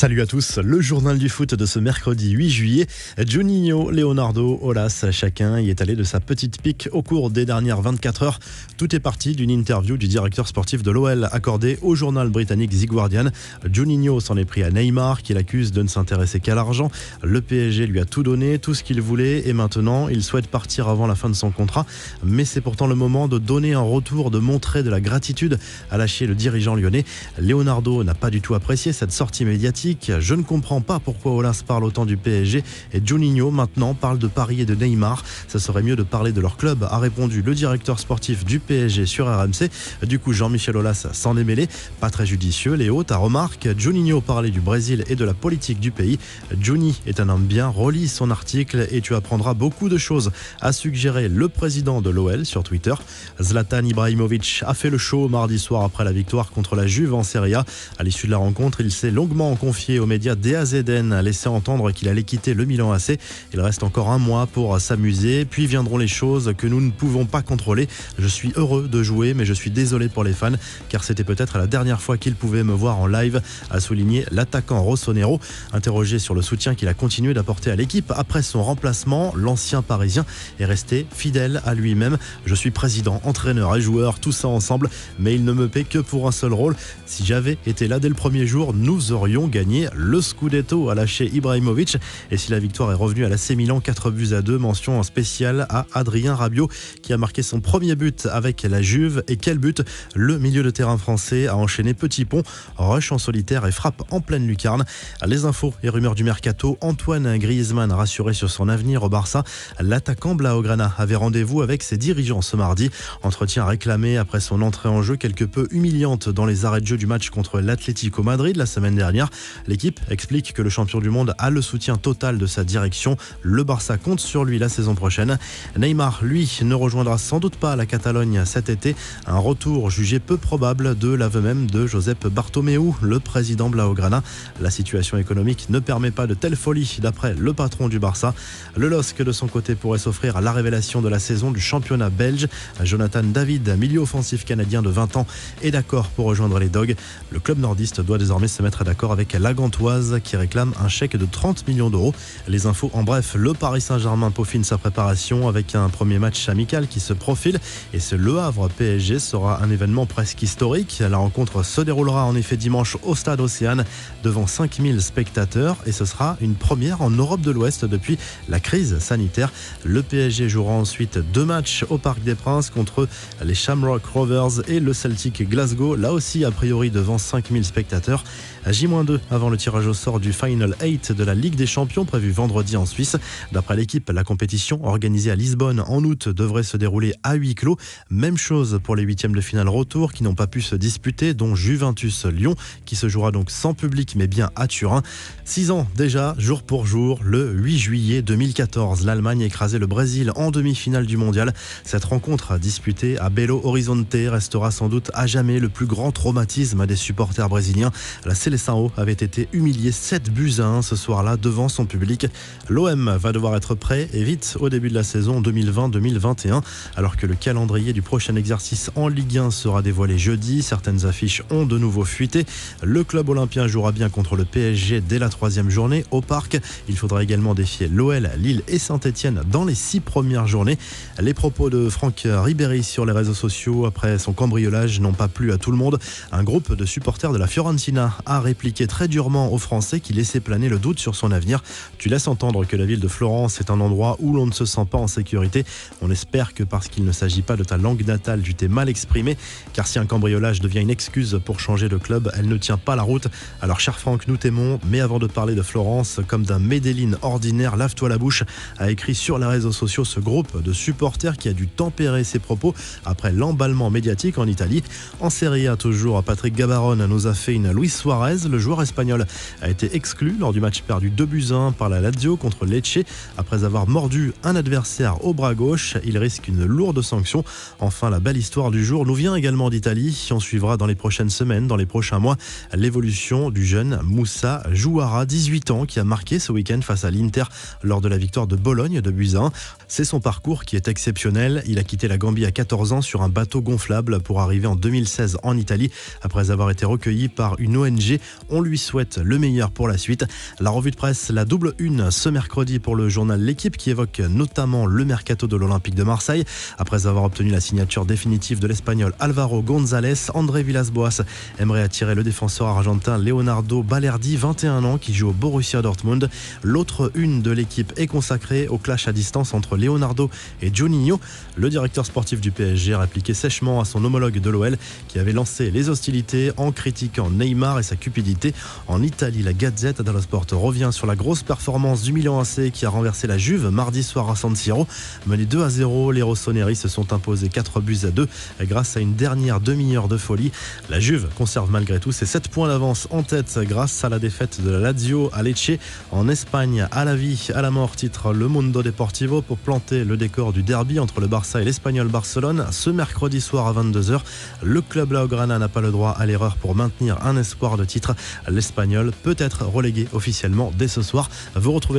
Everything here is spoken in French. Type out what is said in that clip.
Salut à tous, le journal du foot de ce mercredi 8 juillet. Juninho, Leonardo, Aulas, chacun y est allé de sa petite pique au cours des dernières 24 heures. Tout est parti d'une interview du directeur sportif de l'OL accordée au journal britannique The Guardian. Juninho s'en est pris à Neymar qui l'accuse de ne s'intéresser qu'à l'argent. Le PSG lui a tout donné, tout ce qu'il voulait et maintenant il souhaite partir avant la fin de son contrat. Mais c'est pourtant le moment de donner un retour, de montrer de la gratitude, a lâché le dirigeant lyonnais. Leonardo n'a pas du tout apprécié cette sortie médiatique. Je ne comprends pas pourquoi Aulas parle autant du PSG et Juninho maintenant parle de Paris et de Neymar. Ça serait mieux de parler de leur club, a répondu le directeur sportif du PSG sur RMC. Du coup, Jean-Michel Aulas s'en est mêlé. Pas très judicieux, Léo, ta remarque. Juninho parlait du Brésil et de la politique du pays. Juni est un homme bien, relis son article et tu apprendras beaucoup de choses, a suggéré le président de l'OL sur Twitter. Zlatan Ibrahimovic a fait le show mardi soir après la victoire contre la Juve en Serie A. À l'issue de la rencontre, il s'est longuement confié aux médias DAZN, a laissé entendre qu'il allait quitter le Milan AC. Il reste encore un mois pour s'amuser, puis viendront les choses que nous ne pouvons pas contrôler. Je suis heureux de jouer, mais je suis désolé pour les fans, car c'était peut-être la dernière fois qu'ils pouvaient me voir en live, a souligné l'attaquant Rossonero. Interrogé sur le soutien qu'il a continué d'apporter à l'équipe après son remplacement, l'ancien Parisien est resté fidèle à lui-même. Je suis président, entraîneur et joueur, tout ça ensemble, mais il ne me paie que pour un seul rôle. Si j'avais été là dès le premier jour, nous aurions gagné le Scudetto, a lâché Ibrahimovic. Et si la victoire est revenue à l'AC Milan, 4-2, mention spéciale à Adrien Rabiot qui a marqué son premier but avec la Juve. Et quel but! Le milieu de terrain français a enchaîné petit pont, rush en solitaire et frappe en pleine lucarne. Les infos et rumeurs du mercato, Antoine Griezmann rassuré sur son avenir au Barça. L'attaquant Blaugrana avait rendez-vous avec ses dirigeants ce mardi. Entretien réclamé après son entrée en jeu quelque peu humiliante dans les arrêts de jeu du match contre l'Atlético Madrid la semaine dernière. L'équipe explique que le champion du monde a le soutien total de sa direction. Le Barça compte sur lui la saison prochaine. Neymar, lui, ne rejoindra sans doute pas la Catalogne cet été. Un retour jugé peu probable de l'aveu même de Josep Bartomeu, le président Blaugrana. La situation économique ne permet pas de telle folie d'après le patron du Barça. Le LOSC de son côté pourrait s'offrir à la révélation de la saison du championnat belge. Jonathan David, milieu offensif canadien de 20 ans, est d'accord pour rejoindre les Dogs. Le club nordiste doit désormais se mettre d'accord avec la Gantoise qui réclame un chèque de 30 millions d'euros. Les infos en bref, le Paris Saint-Germain peaufine sa préparation avec un premier match amical qui se profile et ce Le Havre PSG sera un événement presque historique. La rencontre se déroulera en effet dimanche au stade Océane devant 5000 spectateurs et ce sera une première en Europe de l'Ouest depuis la crise sanitaire. Le PSG jouera ensuite 2 matchs au Parc des Princes contre les Shamrock Rovers et le Celtic Glasgow, là aussi a priori devant 5000 spectateurs. J-2 avant le tirage au sort du Final 8 de la Ligue des Champions prévu vendredi en Suisse. D'après l'équipe, la compétition organisée à Lisbonne en août devrait se dérouler à huis clos. Même chose pour les 8e de finale retour qui n'ont pas pu se disputer, dont Juventus Lyon qui se jouera donc sans public mais bien à Turin. 6 ans déjà, jour pour jour, le 8 juillet 2014, l'Allemagne écrasait le Brésil en demi-finale du mondial. Cette rencontre disputée à Belo Horizonte restera sans doute à jamais le plus grand traumatisme des supporters brésiliens. La Seleção avait été humilié 7-1 ce soir-là devant son public. L'OM va devoir être prêt et vite au début de la saison 2020-2021 alors que le calendrier du prochain exercice en Ligue 1 sera dévoilé jeudi. Certaines affiches ont de nouveau fuité. Le club olympien jouera bien contre le PSG dès la 3e journée au Parc. Il faudra également défier l'OL, Lille et Saint-Etienne dans les 6 premières journées. Les propos de Franck Ribéry sur les réseaux sociaux après son cambriolage n'ont pas plu à tout le monde. Un groupe de supporters de la Fiorentina a répliqué très durement aux Français qui laissaient planer le doute sur son avenir. Tu laisses entendre que la ville de Florence est un endroit où l'on ne se sent pas en sécurité. On espère que parce qu'il ne s'agit pas de ta langue natale, tu t'es mal exprimé. Car si un cambriolage devient une excuse pour changer de club, elle ne tient pas la route. Alors cher Franck, nous t'aimons, mais avant de parler de Florence comme d'un Medellin ordinaire, lave-toi la bouche, a écrit sur les réseaux sociaux ce groupe de supporters qui a dû tempérer ses propos après l'emballement médiatique en Italie. En Serie A toujours, Patrick Gabarone nous a fait une Luis Suarez. Le joueur espagnol a été exclu lors du match perdu 2-1 par la Lazio contre Lecce. Après avoir mordu un adversaire au bras gauche, il risque une lourde sanction. Enfin, la belle histoire du jour nous vient également d'Italie. On suivra dans les prochaines semaines, dans les prochains mois, l'évolution du jeune Moussa Jouara, 18 ans, qui a marqué ce week-end face à l'Inter lors de la victoire de Bologne de 2-1. C'est son parcours qui est exceptionnel. Il a quitté la Gambie à 14 ans sur un bateau gonflable pour arriver en 2016 en Italie après avoir été recueilli par une ONG PSG. On lui souhaite le meilleur pour la suite. La revue de presse, la double une ce mercredi pour le journal L'Équipe qui évoque notamment le mercato de l'Olympique de Marseille. Après avoir obtenu la signature définitive de l'Espagnol Álvaro González, André Villas-Boas aimerait attirer le défenseur argentin Leonardo Balerdi, 21 ans, qui joue au Borussia Dortmund. L'autre une de L'Équipe est consacrée au clash à distance entre Leonardo et Juninho. Le directeur sportif du PSG a répliqué sèchement à son homologue de l'OL qui avait lancé les hostilités en critiquant Neymar et sa cupidité. En Italie, la Gazette dello Sport revient sur la grosse performance du Milan AC qui a renversé la Juve mardi soir à San Siro. Menés 2-0, les rossoneri se sont imposés 4-2 grâce à une dernière demi-heure de folie. La Juve conserve malgré tout ses 7 points d'avance en tête grâce à la défaite de la Lazio à Lecce. En Espagne, à la vie, à la mort, titre Le Mundo Deportivo pour planter le décor du derby entre le Barça et l'Espagnol Barcelone. Ce mercredi soir à 22h, le club Laograna n'a pas le droit à l'erreur pour maintenir un espoir de titre. L'Espagnol peut être relégué officiellement dès ce soir. Vous retrouvez